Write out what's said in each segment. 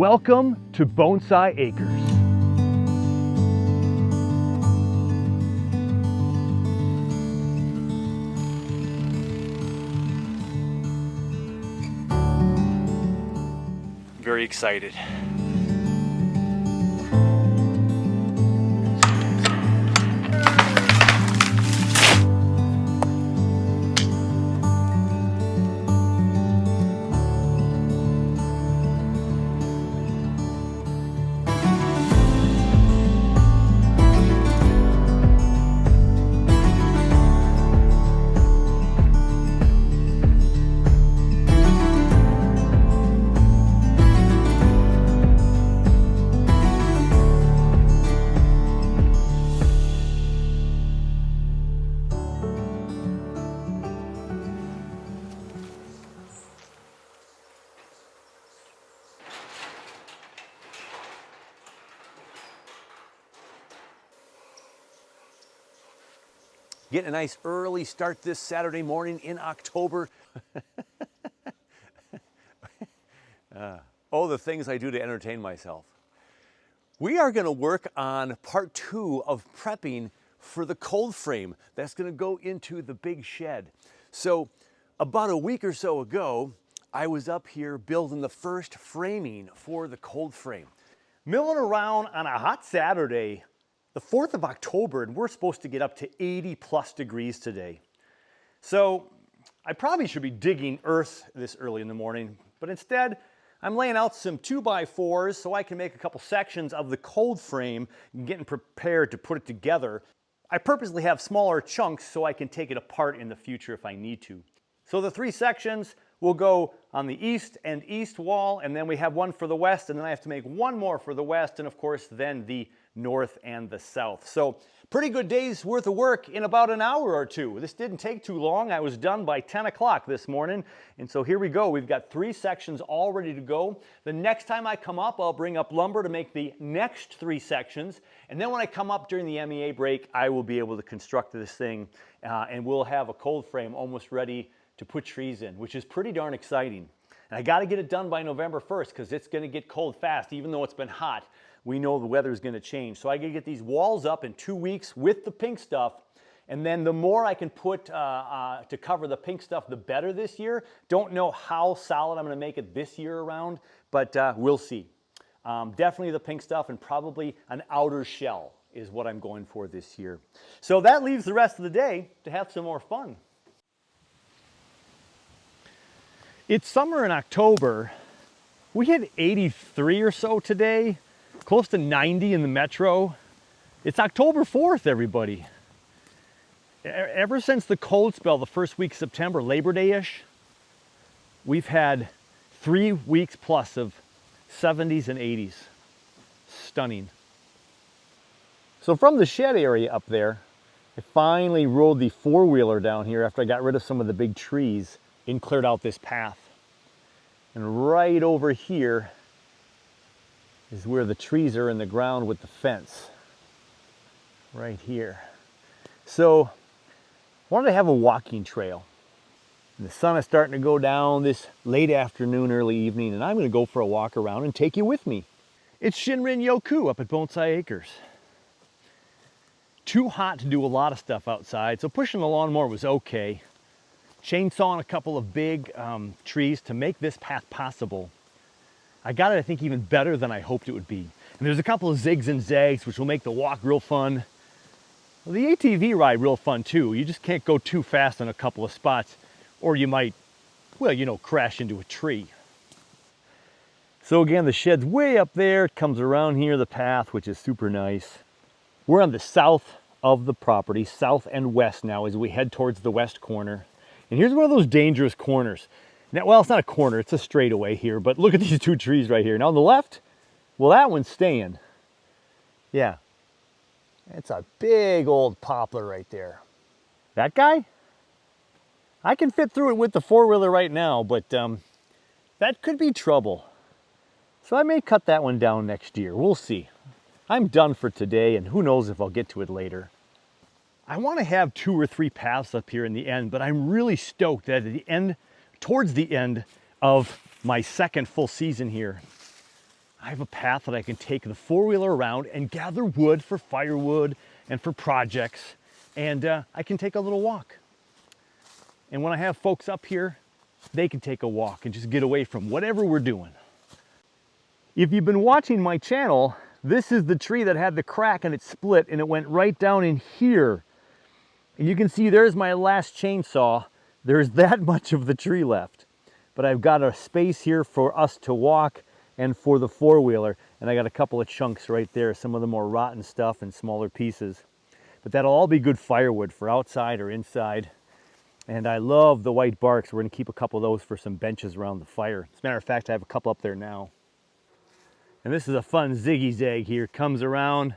Welcome to Bonsai Acres. Very excited. Getting a nice early start this Saturday morning in October. The things I do to entertain myself. We are going to work on part 2 of prepping for the cold frame that's going to go into the big shed. So about a week or so ago, I was up here building the first framing for the cold frame. Milling around on a hot Saturday, the 4th of October, and we're supposed to get up to 80+ degrees today. So I probably should be digging earth this early in the morning, but instead I'm laying out some 2x4s so I can make a couple sections of the cold frame and getting prepared to put it together. I purposely have smaller chunks so I can take it apart in the future if I need to. So the 3 sections will go on the east and east wall, and then we have one for the west, and then I have to make one more for the west, and of course then the north and the south. So pretty good day's worth of work in about an hour or two. This didn't take too long. I was done by 10 o'clock this morning. And so here we go. We've got 3 sections all ready to go. The next time I come up, I'll bring up lumber to make the next 3 sections. And then when I come up during the MEA break, I will be able to construct this thing and we'll have a cold frame almost ready to put trees in, which is pretty darn exciting. And I got to get it done by November 1st because it's going to get cold fast, even though it's been hot. We know the weather is going to change. So I got to get these walls up in 2 weeks with the pink stuff. And then the more I can put to cover the pink stuff, the better this year. Don't know how solid I'm going to make it this year around, but we'll see. Definitely the pink stuff and probably an outer shell is what I'm going for this year. So that leaves the rest of the day to have some more fun. It's summer in October. We hit 83 or so today. Close to 90 in the metro. It's October 4th, everybody. Ever since the cold spell, the first week of September, Labor Day-ish, we've had 3 weeks plus of 70s and 80s. Stunning. So from the shed area up there, I finally rode the 4-wheeler down here after I got rid of some of the big trees and cleared out this path. And right over here is where the trees are in the ground with the fence. Right here. So, I wanted to have a walking trail. And the sun is starting to go down this late afternoon, early evening, and I'm going to go for a walk around and take you with me. It's Shinrin Yoku up at Bonsai Acres. Too hot to do a lot of stuff outside, so pushing the lawnmower was okay. Chainsawing a couple of big trees to make this path possible. I got it, I think, even better than I hoped it would be. And there's a couple of zigs and zags, which will make the walk real fun. Well, the ATV ride real fun too. You just can't go too fast in a couple of spots, or you might, well, you know, crash into a tree. So again, the shed's way up there. It comes around here, the path, which is super nice. We're on the south of the property, south and west now, as we head towards the west corner. And here's one of those dangerous corners. Now, well, it's not a corner, it's a straightaway here, but look at these 2 trees right here. Now on the left, well, that one's staying. Yeah, it's a big old poplar right there. That guy? I can fit through it with the 4-wheeler right now, but that could be trouble. So I may cut that one down next year, we'll see. I'm done for today, and who knows if I'll get to it later. I want to have 2 or 3 paths up here in the end, but I'm really stoked that at the end, towards the end of my second full season here, I have a path that I can take the four-wheeler around and gather wood for firewood and for projects. And I can take a little walk. And when I have folks up here, they can take a walk and just get away from whatever we're doing. If you've been watching my channel, this is the tree that had the crack and it split and it went right down in here. And you can see there's my last chainsaw. There's that much of the tree left. But I've got a space here for us to walk and for the four-wheeler. And I got a couple of chunks right there, some of the more rotten stuff and smaller pieces. But that'll all be good firewood for outside or inside. And I love the white bark, so we're gonna keep a couple of those for some benches around the fire. As a matter of fact, I have a couple up there now. And this is a fun ziggy-zag here. Comes around,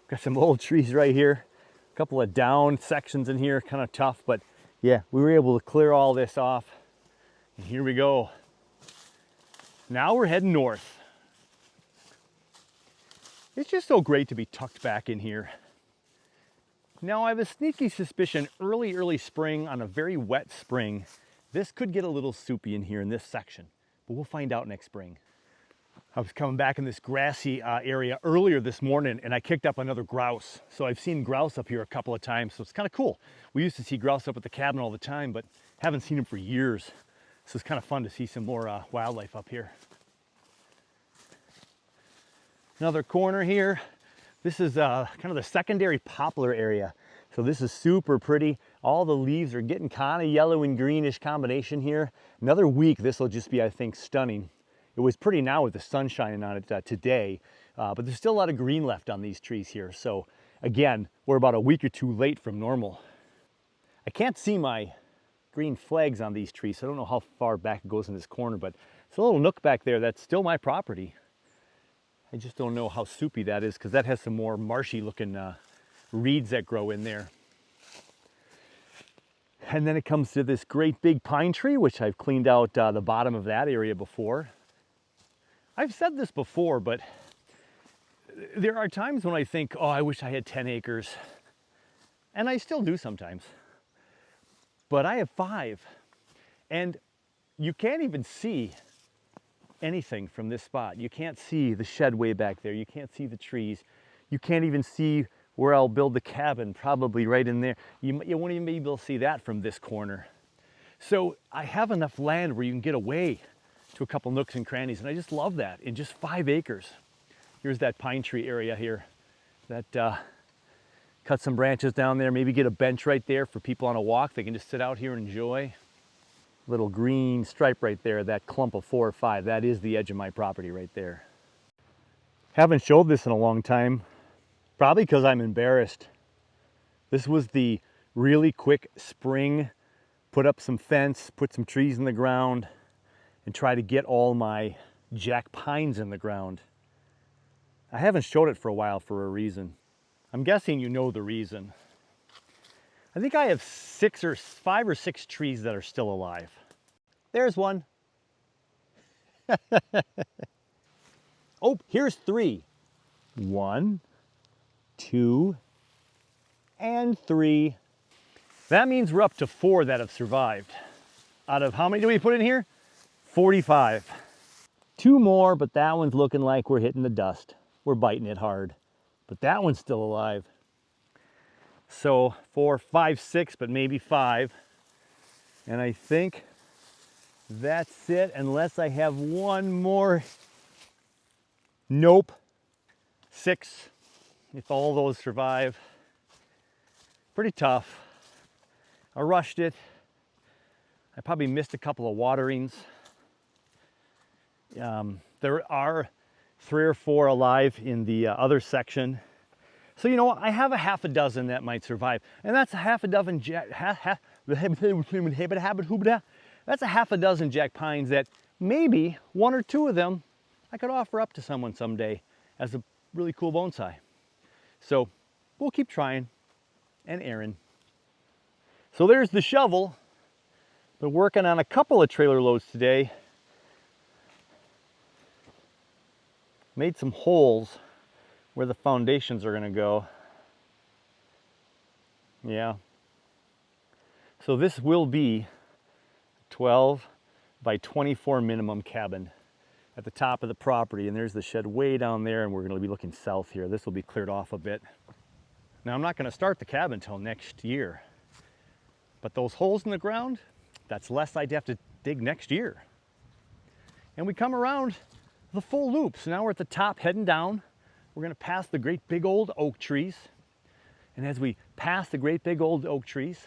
got some old trees right here. A couple of down sections in here, kind of tough, but yeah, we were able to clear all this off. And here we go. Now we're heading north. It's just so great to be tucked back in here. Now I have a sneaky suspicion early spring on a very wet spring, this could get a little soupy in here in this section, but we'll find out next spring. I was coming back in this grassy area earlier this morning and I kicked up another grouse. So I've seen grouse up here a couple of times, so it's kind of cool. We used to see grouse up at the cabin all the time, but haven't seen them for years. So it's kind of fun to see some more wildlife up here. Another corner here. This is kind of the secondary poplar area. So this is super pretty. All the leaves are getting kind of yellow and greenish combination here. Another week, this will just be, I think, stunning. It was pretty now with the sun shining on it today, but there's still a lot of green left on these trees here. So again, we're about a week or two late from normal. I can't see my green flags on these trees, so I don't know how far back it goes in this corner, but it's a little nook back there that's still my property. I just don't know how soupy that is because that has some more marshy looking reeds that grow in there. And then it comes to this great big pine tree, which I've cleaned out the bottom of that area before. I've said this before, but there are times when I think, oh, I wish I had 10 acres. And I still do sometimes. But I have 5. And you can't even see anything from this spot. You can't see the shed way back there. You can't see the trees. You can't even see where I'll build the cabin, probably right in there. You won't even be able to see that from this corner. So I have enough land where you can get away to a couple nooks and crannies, and I just love that in just 5 acres. Here's that pine tree area here. That cut some branches down there, maybe get a bench right there for people on a walk. They can just sit out here and enjoy. Little green stripe right there, that clump of 4 or 5, that is the edge of my property right there. Haven't showed this in a long time, probably because I'm embarrassed. This was the really quick spring, put up some fence, put some trees in the ground, and try to get all my jack pines in the ground. I haven't showed it for a while for a reason. I'm guessing you know the reason. I think I have 5 or 6 trees that are still alive. There's one. Oh, here's 3. 1, 2, and 3. That means we're up to 4 that have survived. Out of how many do we put in here? 45. 2 more, but that one's looking like we're hitting the dust. We're biting it hard, but that one's still alive. So 4, 5, 6, but maybe 5. And I think that's it, unless I have one more. Nope. 6, if all those survive. Pretty tough. I rushed it. I probably missed a couple of waterings. There are 3 or 4 alive in the other section. So you know what, I have a half a dozen that might survive. And that's a half a dozen that's a half a dozen jack pines that maybe 1 or 2 of them I could offer up to someone someday as a really cool bonsai. So we'll keep trying and erring. So there's the shovel. Been working on a couple of trailer loads today. Made some holes where the foundations are gonna go. Yeah. So this will be 12 by 24 minimum cabin. at the top of the property, and there's the shed way down there, and we're going to be looking south here. This will be cleared off a bit. Now, I'm not going to start the cabin until next year, but those holes in the ground, that's less I'd have to dig next year. And we come around the full loop. So now we're at the top heading down. We're going to pass the great big old oak trees. And as we pass the great big old oak trees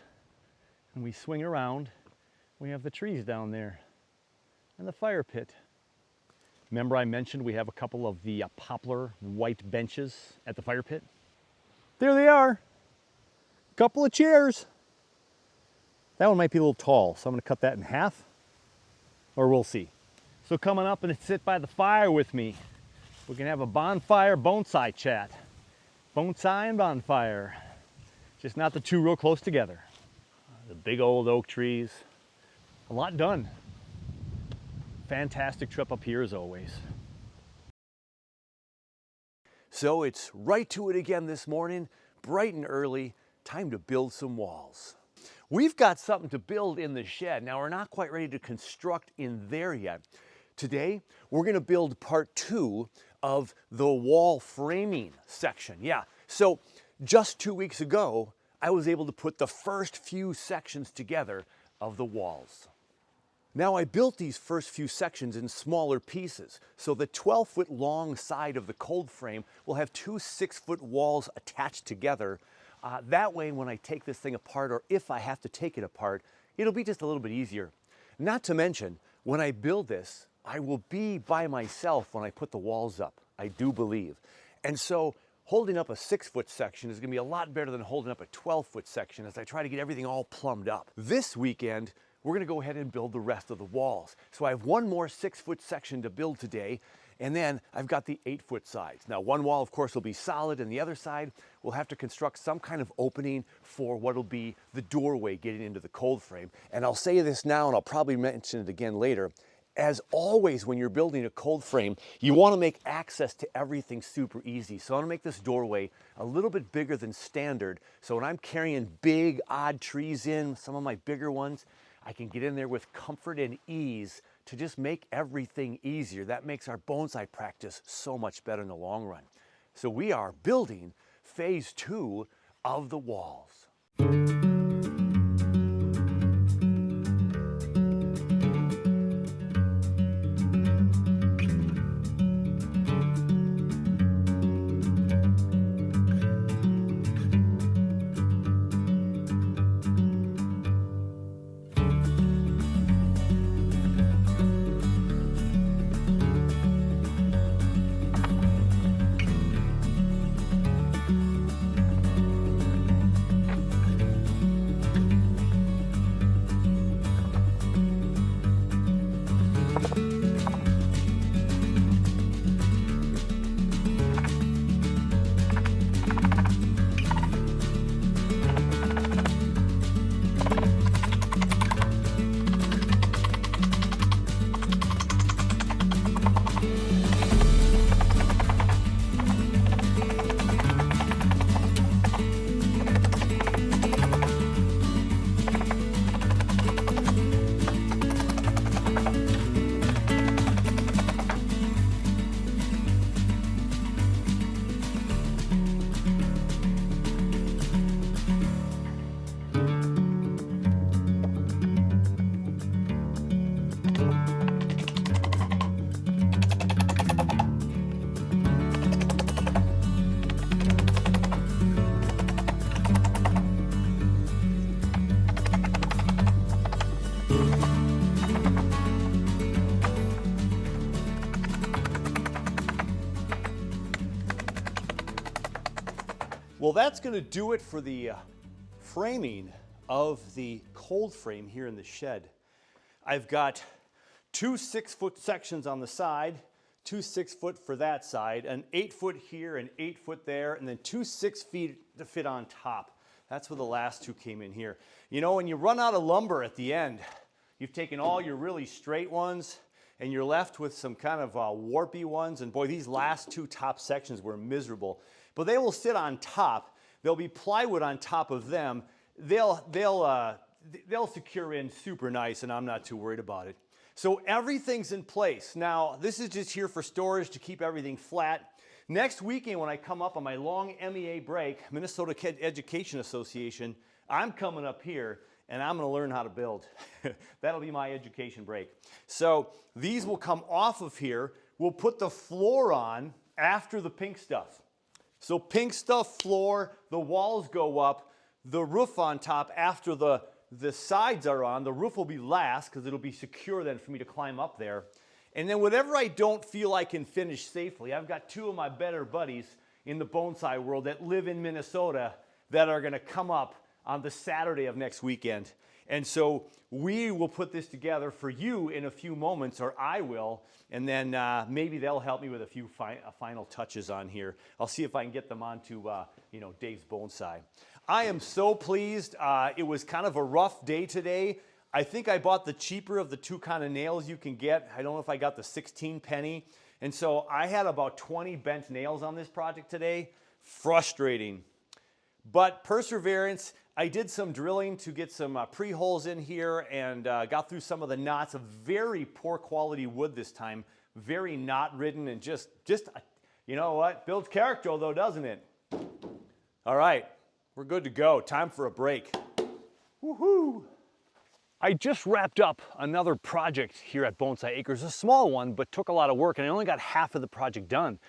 and we swing around, we have the trees down there and the fire pit. Remember I mentioned we have a couple of the poplar white benches at the fire pit? There they are. A couple of chairs. That one might be a little tall, so I'm going to cut that in half, or we'll see. So coming up and sit by the fire with me, we can have a bonfire bonsai chat. Bonsai and bonfire. Just not the two real close together. The big old oak trees. A lot done. Fantastic trip up here as always. So it's right to it again this morning, bright and early, time to build some walls. We've got something to build in the shed. Now we're not quite ready to construct in there yet. Today, we're gonna build part 2 of the wall framing section. Yeah, so just 2 weeks ago, I was able to put the first few sections together of the walls. Now I built these first few sections in smaller pieces. So the 12-foot long side of the cold frame will have 2 6-foot walls attached together. That way, when I take this thing apart, or if I have to take it apart, it'll be just a little bit easier. Not to mention, when I build this, I will be by myself when I put the walls up, I do believe. And so holding up a 6-foot section is gonna be a lot better than holding up a 12-foot section as I try to get everything all plumbed up. This weekend, we're gonna go ahead and build the rest of the walls. So I have one more 6-foot section to build today, and then I've got the 8-foot sides. Now one wall, of course, will be solid, and the other side, we'll have to construct some kind of opening for what'll be the doorway getting into the cold frame. And I'll say this now, and I'll probably mention it again later. As always, when you're building a cold frame, you want to make access to everything super easy. So I want to make this doorway a little bit bigger than standard. So when I'm carrying big, odd trees in, some of my bigger ones, I can get in there with comfort and ease to just make everything easier. That makes our bonsai practice so much better in the long run. So we are building phase 2 of the walls. Well, that's going to do it for the framing of the cold frame here in the shed. I've got 2 6-foot sections on the side, 2 6-foot for that side, an 8-foot here, an 8-foot there, and then 2 6 feet to fit on top. That's where the last 2 came in here. You know, when you run out of lumber at the end, you've taken all your really straight ones and you're left with some kind of warpy ones. And boy, these last 2 top sections were miserable. But they will sit on top. There'll be plywood on top of them. They'll secure in super nice, and I'm not too worried about it. So everything's in place. Now, this is just here for storage to keep everything flat. Next weekend when I come up on my long MEA break, Minnesota Education Association, I'm coming up here and I'm gonna learn how to build. That'll be my education break. So these will come off of here. We'll put the floor on after the pink stuff. So pink stuff, floor, the walls go up, the roof on top after the sides are on. The roof will be last because it'll be secure then for me to climb up there. And then whatever I don't feel I can finish safely, I've got two of my better buddies in the bonsai world that live in Minnesota that are gonna come up on the Saturday of next weekend. And so we will put this together for you in a few moments, or I will, and then maybe they'll help me with a few final touches on here. I'll see if I can get them onto Dave's Bonsai. I am so pleased. It was kind of a rough day today. I think I bought the cheaper of the two kind of nails you can get. I don't know if I got the 16 penny. And so I had about 20 bent nails on this project today. Frustrating. But perseverance. I did some drilling to get some pre-holes in here and got through some of the knots of very poor quality wood this time. Very knot ridden and just you know what? Builds character though, doesn't it? All right, we're good to go. Time for a break. Woohoo! I just wrapped up another project here at Bonsai Acres, a small one, but took a lot of work, and I only got half of the project done.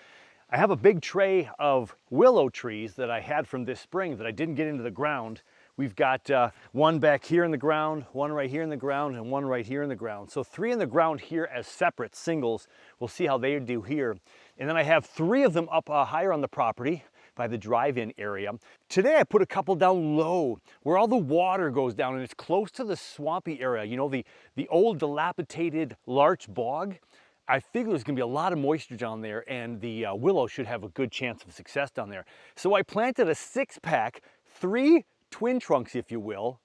I have a big tray of willow trees that I had from this spring that I didn't get into the ground. We've got one back here in the ground, one right here in the ground, and one right here in the ground. So 3 in the ground here as separate singles. We'll see how they do here. And then I have 3 of them up higher on the property by the drive-in area. Today I put a couple down low where all the water goes down and it's close to the swampy area. You know, the old dilapidated larch bog. I figure there's gonna be a lot of moisture down there and the willow should have a good chance of success down there. So I planted a 6-pack, 3 twin trunks, if you will,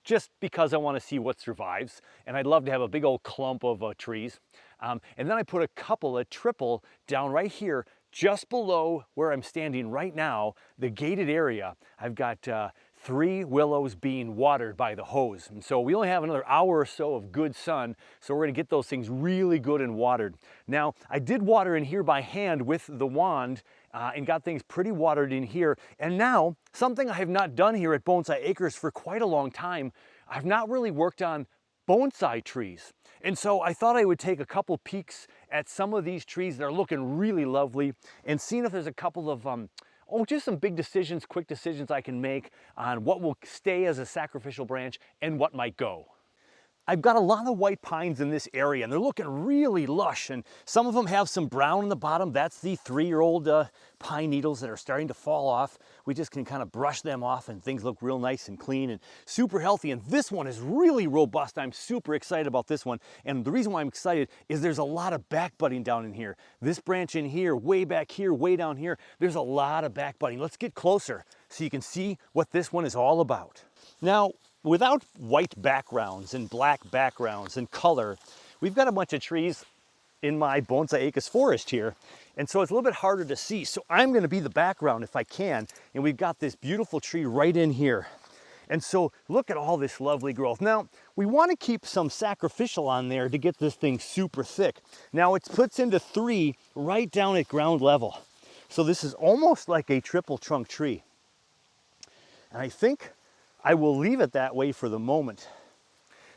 just because I want to see what survives. And I'd love to have a big old clump of trees. And then I put a couple, a triple, down right here, just below where I'm standing right now, the gated area. I've got 3 willows being watered by the hose. And so we only have another hour or so of good sun, so we're gonna get those things really good and watered. Now, I did water in here by hand with the wand and got things pretty watered in here. And now, something I have not done here at Bonsai Acres for quite a long time, I've not really worked on bonsai trees. And so I thought I would take a couple peeks at some of these trees that are looking really lovely and seeing if there's a couple of just some big decisions, quick decisions I can make on what will stay as a sacrificial branch and what might go. I've got a lot of white pines in this area and they're looking really lush, and some of them have some brown in the bottom. That's the 3-year-old pine needles that are starting to fall off. We just can kind of brush them off and things look real nice and clean and super healthy. And this one is really robust. I'm super excited about this one. And the reason why I'm excited is there's a lot of back budding down in here. This branch in here, way back here, way down here, there's a lot of back budding. Let's get closer so you can see what this one is all about. Now, without white backgrounds and black backgrounds and color, we've got a bunch of trees in my Bonsai Acres forest here. And so it's a little bit harder to see. So I'm gonna be the background if I can. And we've got this beautiful tree right in here. And so look at all this lovely growth. Now, we wanna keep some sacrificial on there to get this thing super thick. Now it puts into 3 right down at ground level. So this is almost like a triple trunk tree. And I think I will leave it that way for the moment.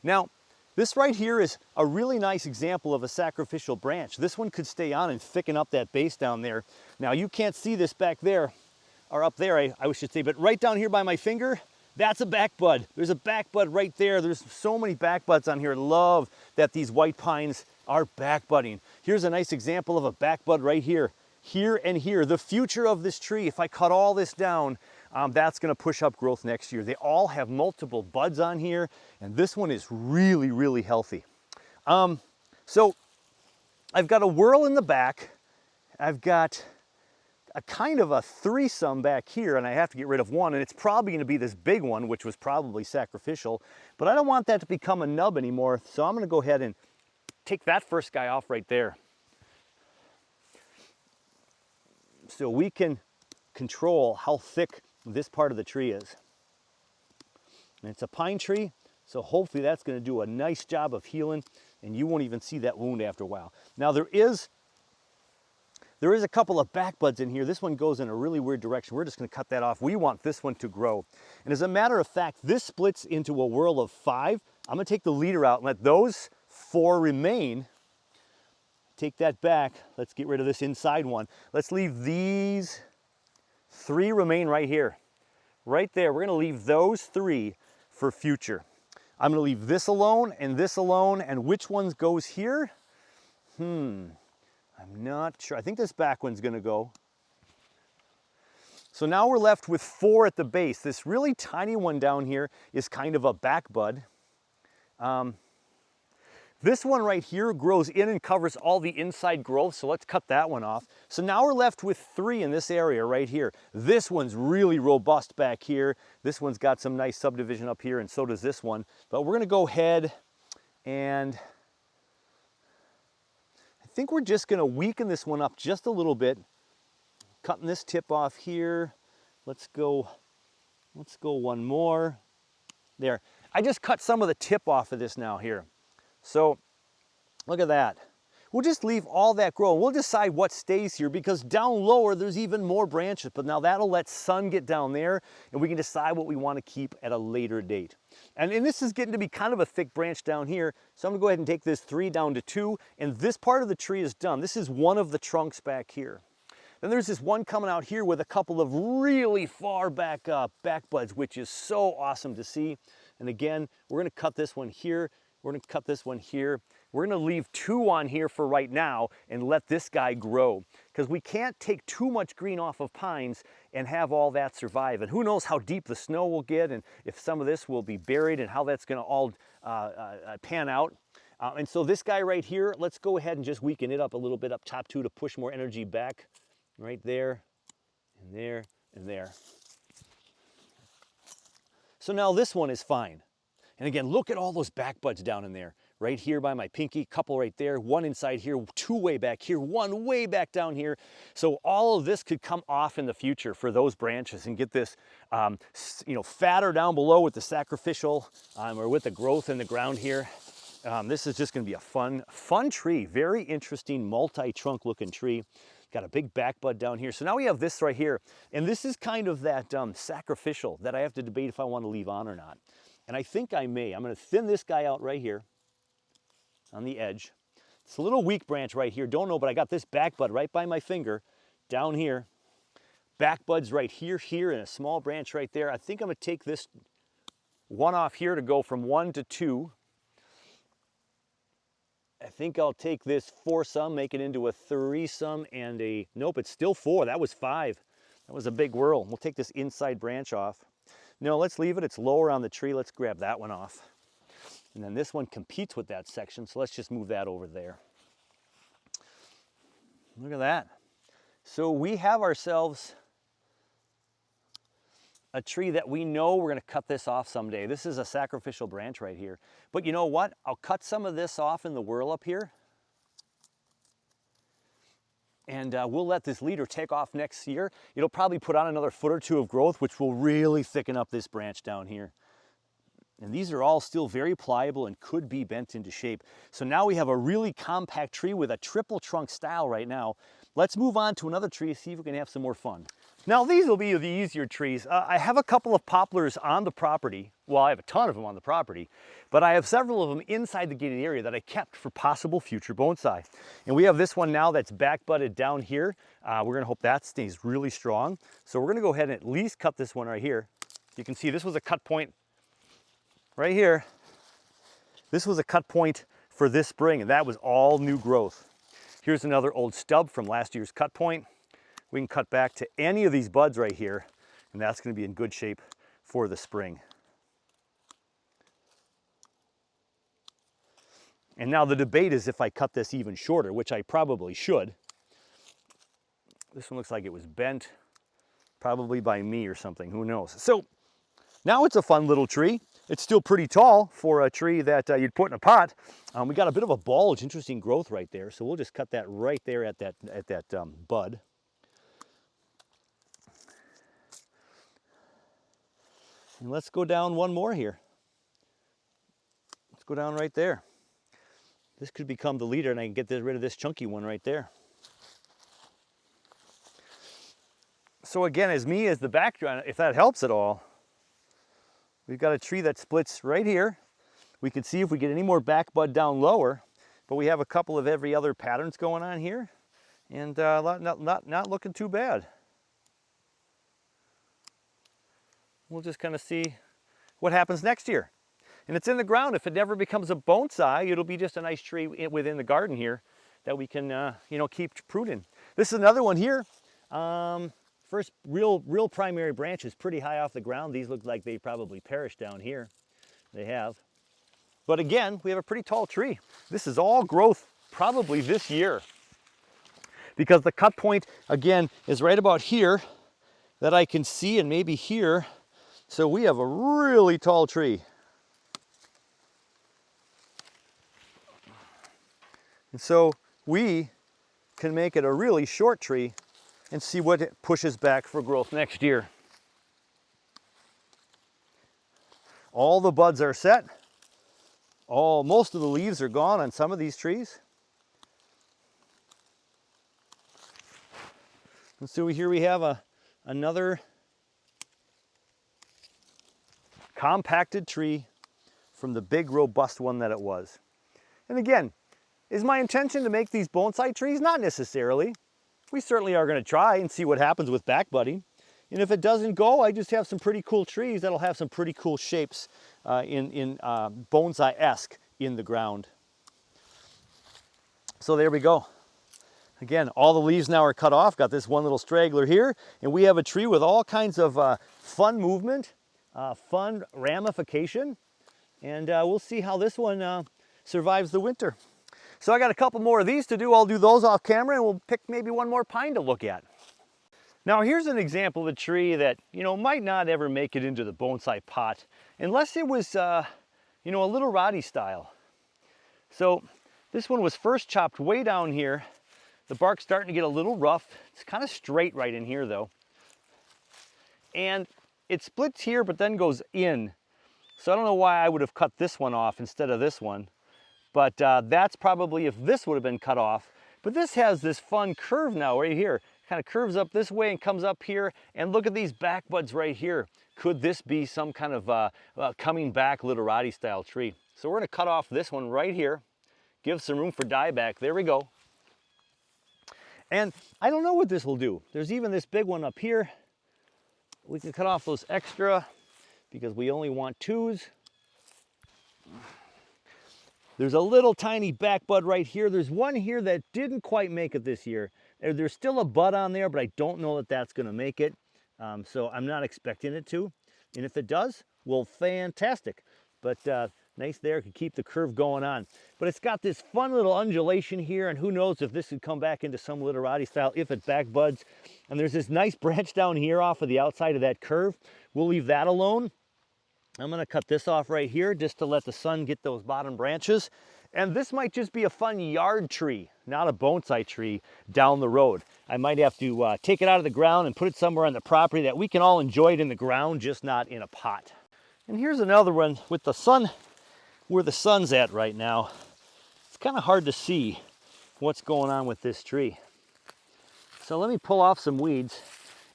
Now, this right here is a really nice example of a sacrificial branch. This one could stay on and thicken up that base down there. Now, you can't see this back there, or up there, I should say, but right down here by my finger, that's a back bud. There's a back bud right there. There's so many back buds on here. I love that these white pines are back budding. Here's a nice example of a back bud right here. Here and here, the future of this tree, if I cut all this down, that's gonna push up growth next year. They all have multiple buds on here, and this one is really, really healthy. So I've got a whorl in the back. I've got a kind of a threesome back here, and I have to get rid of one, and it's probably gonna be this big one, which was probably sacrificial, but I don't want that to become a nub anymore, so I'm gonna go ahead and take that first guy off right there. So we can control how thick this part of the tree is. And it's a pine tree, so hopefully that's going to do a nice job of healing. and you won't even see that wound after a while. Now there is a couple of back buds in here. This one goes in a really weird direction. We're just gonna cut that off. We want this one to grow. And as a matter of fact, this splits into a whorl of 5. I'm gonna take the leader out and let those 4 remain. Take that back. Let's get rid of this inside one. Let's leave these 3 remain right here. Right there, we're gonna leave those 3 for future. I'm gonna leave this alone, and which ones goes here? I'm not sure. I think this back one's gonna go. So now we're left with 4 at the base. This really tiny one down here is kind of a back bud. This one right here grows in and covers all the inside growth, so let's cut that one off. So now we're left with 3 in this area right here. This one's really robust back here. This one's got some nice subdivision up here, and so does this one. But we're gonna go ahead and I think we're just gonna weaken this one up just a little bit. Cutting this tip off here. Let's go one more. There. I just cut some of the tip off of this now here. So look at that. We'll just leave all that grow. We'll decide what stays here because down lower there's even more branches, but now that'll let sun get down there and we can decide what we want to keep at a later date. And this is getting to be kind of a thick branch down here, so I'm gonna go ahead and take this 3 down to 2, and this part of the tree is done. This is one of the trunks back here. Then there's this one coming out here with a couple of really far back buds, which is so awesome to see. And again, we're gonna cut this one here. We're gonna cut this one here. We're gonna leave 2 on here for right now and let this guy grow, because we can't take too much green off of pines and have all that survive. And who knows how deep the snow will get and if some of this will be buried and how that's gonna all pan out. And so this guy right here, let's go ahead and just weaken it up a little bit up top too to push more energy back. Right there, and there, and there. So now this one is fine. And again, look at all those back buds down in there. Right here by my pinky, couple right there, 1 inside here, 2 way back here, 1 way back down here. So all of this could come off in the future for those branches and get this, fatter down below with the sacrificial or with the growth in the ground here. This is just gonna be a fun tree. Very interesting, multi-trunk looking tree. Got a big back bud down here. So now we have this right here. And this is kind of that sacrificial that I have to debate if I want to leave on or not. And I think I may. I'm going to thin this guy out right here on the edge. It's a little weak branch right here. Don't know, but I got this back bud right by my finger down here. Back buds right here, and a small branch right there. I think I'm going to take this one off here to go from 1 to 2. I think I'll take this 4-some, make it into a 3-some and a, nope, it's still 4. That was 5. That was a big whirl. We'll take this inside branch off. No, let's leave it. It's lower on the tree. Let's grab that one off. And then this one competes with that section, so let's just move that over there. Look at that. So we have ourselves a tree that we know we're going to cut this off someday. This is a sacrificial branch right here. But you know what? I'll cut some of this off in the whirl up here. And we'll let this leader take off next year. It'll probably put on another 1 or 2 of growth, which will really thicken up this branch down here. And these are all still very pliable and could be bent into shape. So now we have a really compact tree with a triple trunk style right now. Let's move on to another tree, see if we can have some more fun. Now these will be the easier trees. I have a couple of poplars on the property. Well, I have a ton of them on the property, but I have several of them inside the gated area that I kept for possible future bonsai. And we have this one now that's back budded down here. We're gonna hope that stays really strong. So we're gonna go ahead and at least cut this one right here. You can see this was a cut point right here. This was a cut point for this spring, and that was all new growth. Here's another old stub from last year's cut point. We can cut back to any of these buds right here, and that's going to be in good shape for the spring. And now the debate is if I cut this even shorter, which I probably should. This one looks like it was bent, probably by me or something, who knows. So now it's a fun little tree. It's still pretty tall for a tree that you'd put in a pot. We got a bit of a bulge, interesting growth right there. So we'll just cut that right there at that bud. And let's go down one more here. Let's go down right there. this could become the leader, and I can get rid of this chunky one right there. So again, as the background, if that helps at all, we've got a tree that splits right here. We can see if we get any more back bud down lower, but we have a couple of every other patterns going on here, and not looking too bad. We'll just kind of see what happens next year. And it's in the ground. If it never becomes a bonsai, it'll be just a nice tree within the garden here that we can, you know, keep pruning. This is another one here. First real primary branches pretty high off the ground. These look like they probably perished down here. They have. But again, we have a pretty tall tree. This is all growth probably this year, because the cut point again is right about here that I can see, and maybe here. So we have a really tall tree. And so we can make it a really short tree and see what it pushes back for growth next year. All the buds are set. Most of the leaves are gone on some of these trees. And so here we have another compacted tree from the big robust one that it was. And again, is my intention to make these bonsai trees? Not necessarily. We certainly are going to try and see what happens with back budding. And if it doesn't go, I just have some pretty cool trees that'll have some pretty cool shapes in bonsai-esque in the ground. So there we go. Again, all the leaves now are cut off. Got this one little straggler here. And we have a tree with all kinds of fun movement, fun ramification. And we'll see how this one survives the winter. So I got a couple more of these to do. I'll do those off camera, and we'll pick maybe one more pine to look at. Now here's an example of a tree that, you know, might not ever make it into the bonsai pot unless it was, you know, a little rotty style. So this one was first chopped way down here. The bark's starting to get a little rough. It's kind of straight right in here though. And it splits here but then goes in. So I don't know why I would have cut this one off instead of this one. But that's probably if this would have been cut off. But this has this fun curve now right here. Kind of curves up this way and comes up here. And look at these back buds right here. Could this be some kind of coming back literati style tree? So we're going to cut off this one right here. Give some room for dieback. There we go. And I don't know what this will do. There's even this big one up here. We can cut off those extra because we only want 2s. There's a little tiny back bud right here. There's one here that didn't quite make it this year. There's still a bud on there, but I don't know that that's going to make it. So I'm not expecting it to. And if it does, well, fantastic. But nice there, could keep the curve going on. But it's got this fun little undulation here, and who knows if this could come back into some literati style if it back buds. And there's this nice branch down here off of the outside of that curve. We'll leave that alone. I'm going to cut this off right here just to let the sun get those bottom branches. And this might just be a fun yard tree, not a bonsai tree down the road. I might have to take it out of the ground and put it somewhere on the property that we can all enjoy it in the ground, just not in a pot. And here's another one with the sun, where the sun's at right now. It's kind of hard to see what's going on with this tree. So let me pull off some weeds.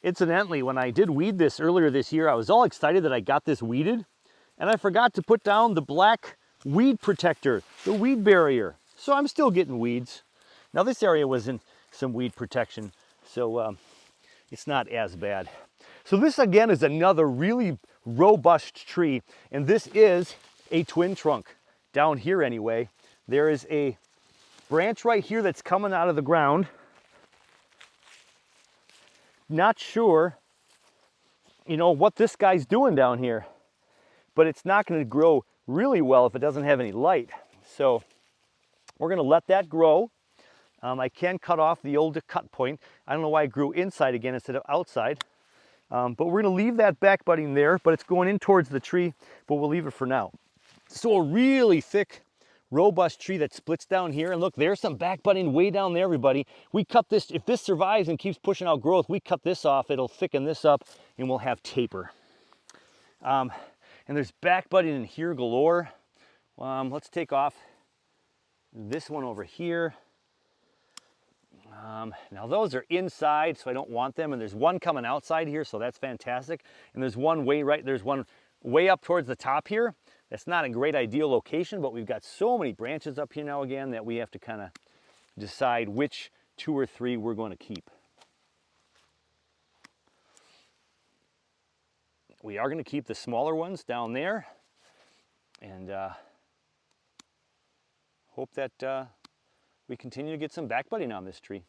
Incidentally, when I did weed this earlier this year, I was all excited that I got this weeded. And I forgot to put down the black weed protector, the weed barrier. So I'm still getting weeds. Now this area was in some weed protection, so it's not as bad. So this again is another really robust tree, and this is a twin trunk. Down here anyway, there is a branch right here that's coming out of the ground. Not sure, you know, what this guy's doing down here. But it's not going to grow really well if it doesn't have any light. So we're going to let that grow. I can cut off the old cut point. I don't know why it grew inside again instead of outside. But we're going to leave that back budding there, but it's going in towards the tree, but we'll leave it for now. So a really thick, robust tree that splits down here. And look, there's some back budding way down there, everybody. We cut this, if this survives and keeps pushing out growth, we cut this off, it'll thicken this up, and we'll have taper. And there's back budding in here galore. Let's take off This one over here. Now those are inside, so I don't want them, and there's one coming outside here, so that's fantastic. And there's one way up towards the top here. That's not a great ideal location, but we've got so many branches up here now again that we have to kind of decide which 2 or 3 we're going to keep. We are going to keep the smaller ones down there, and hope that we continue to get some back budding on this tree.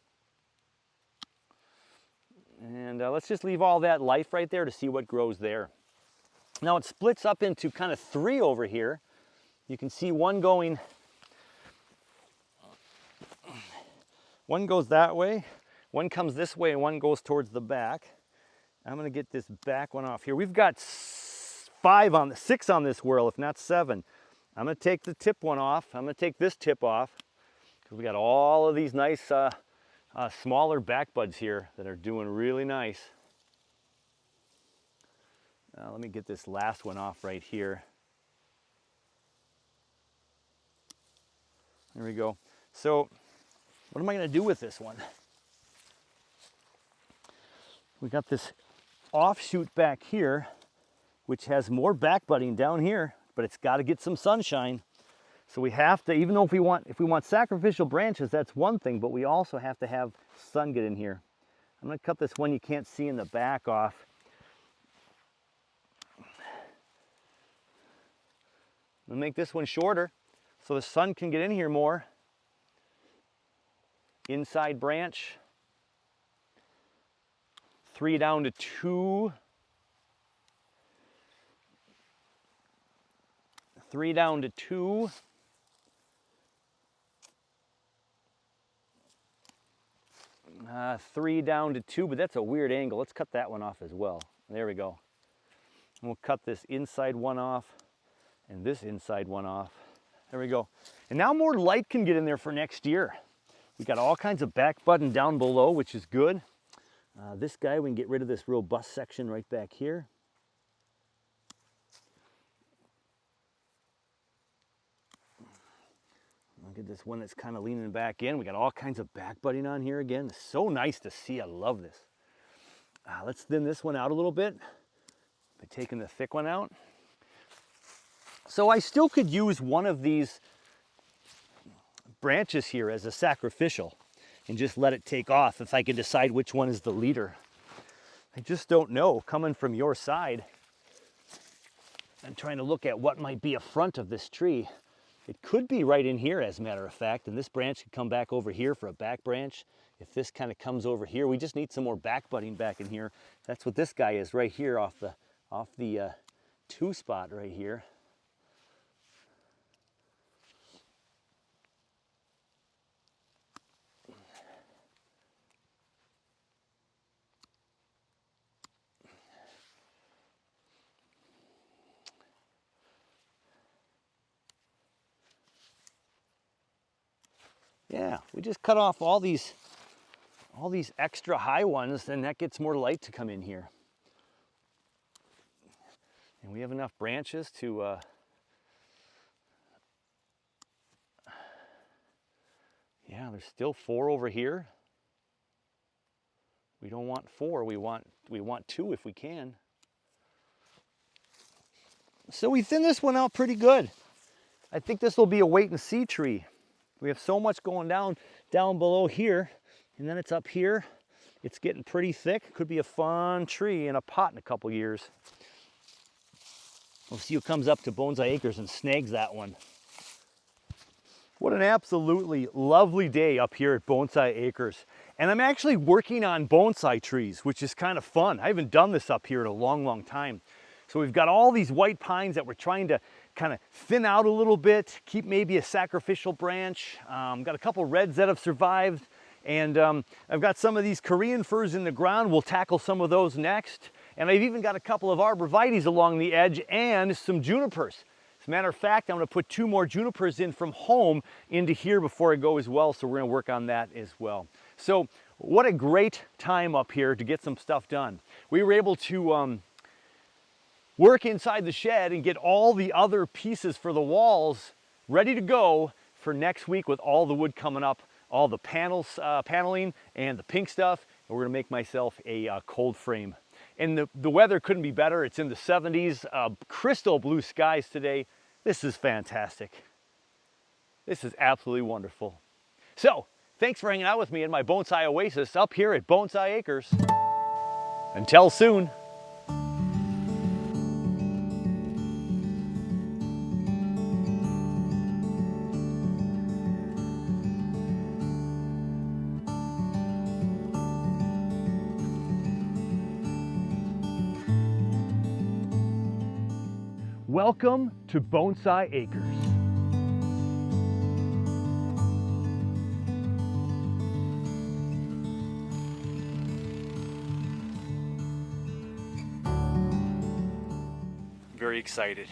And let's just leave all that life right there to see what grows there. Now it splits up into kind of 3 over here. You can see one goes that way, one comes this way, and one goes towards the back. I'm going to get this back one off here. We've got 6 on this whirl, if not 7. I'm going to take the tip one off. I'm going to take this tip off, because we got all of these nice smaller back buds here that are doing really nice. Let me get this last one off right here. There we go. So what am I going to do with this one? We got this offshoot back here, which has more back budding down here, but it's got to get some sunshine. So we have to, even though if we want sacrificial branches, that's one thing, but we also have to have sun get in here. I'm going to cut this one you can't see in the back off. I'm going to make this one shorter so the sun can get in here more. Inside branch. 3 down to 2. 3 down to 2. Three down to 2, but that's a weird angle. Let's cut that one off as well. There we go. And we'll cut this inside one off and this inside one off. There we go. And now more light can get in there for next year. We got all kinds of back budding down below, which is good. This guy, we can get rid of this robust section right back here. Look at this one that's kind of leaning back in. We got all kinds of back budding on here again. It's so nice to see. I love this. Let's thin this one out a little bit by taking the thick one out. So I still could use one of these branches here as a sacrificial and just let it take off if I could decide which one is the leader. I just don't know. Coming from your side, I'm trying to look at what might be a front of this tree. It could be right in here, as a matter of fact, and this branch could come back over here for a back branch. If this kind of comes over here, we just need some more back budding back in here. That's what this guy is right here off the 2 spot right here. Yeah, we just cut off all these extra high ones, and that gets more light to come in here. And we have enough branches to yeah, there's still 4 over here. We don't want 4, we want 2 if we can. So we thin this one out pretty good. I think this will be a wait and see tree. We have so much going down below here, and then it's up here. It's getting pretty thick. Could be a fun tree in a pot in a couple years. We'll see who comes up to Bonsai Acres and snags that one. What an absolutely lovely day up here at Bonsai Acres. And I'm actually working on bonsai trees, which is kind of fun. I haven't done this up here in a long, long time. So we've got all these white pines that we're trying to kind of thin out a little bit, keep maybe a sacrificial branch. Got a couple reds that have survived, and I've got some of these Korean firs in the ground. We'll tackle some of those next. And I've even got a couple of arborvitaes along the edge and some junipers. As a matter of fact, I'm going to put 2 more junipers in from home into here before I go as well, so we're going to work on that as well. So what a great time up here to get some stuff done. We were able to work inside the shed and get all the other pieces for the walls ready to go for next week with all the wood coming up, all the panels, paneling and the pink stuff, and we're gonna make myself a cold frame. And the weather couldn't be better. It's in the 70s, crystal blue skies today. This is fantastic. This is absolutely wonderful. So, thanks for hanging out with me in my bonsai oasis up here at Bonsai Acres. Until soon. Welcome to Bonsai Acres. Very excited.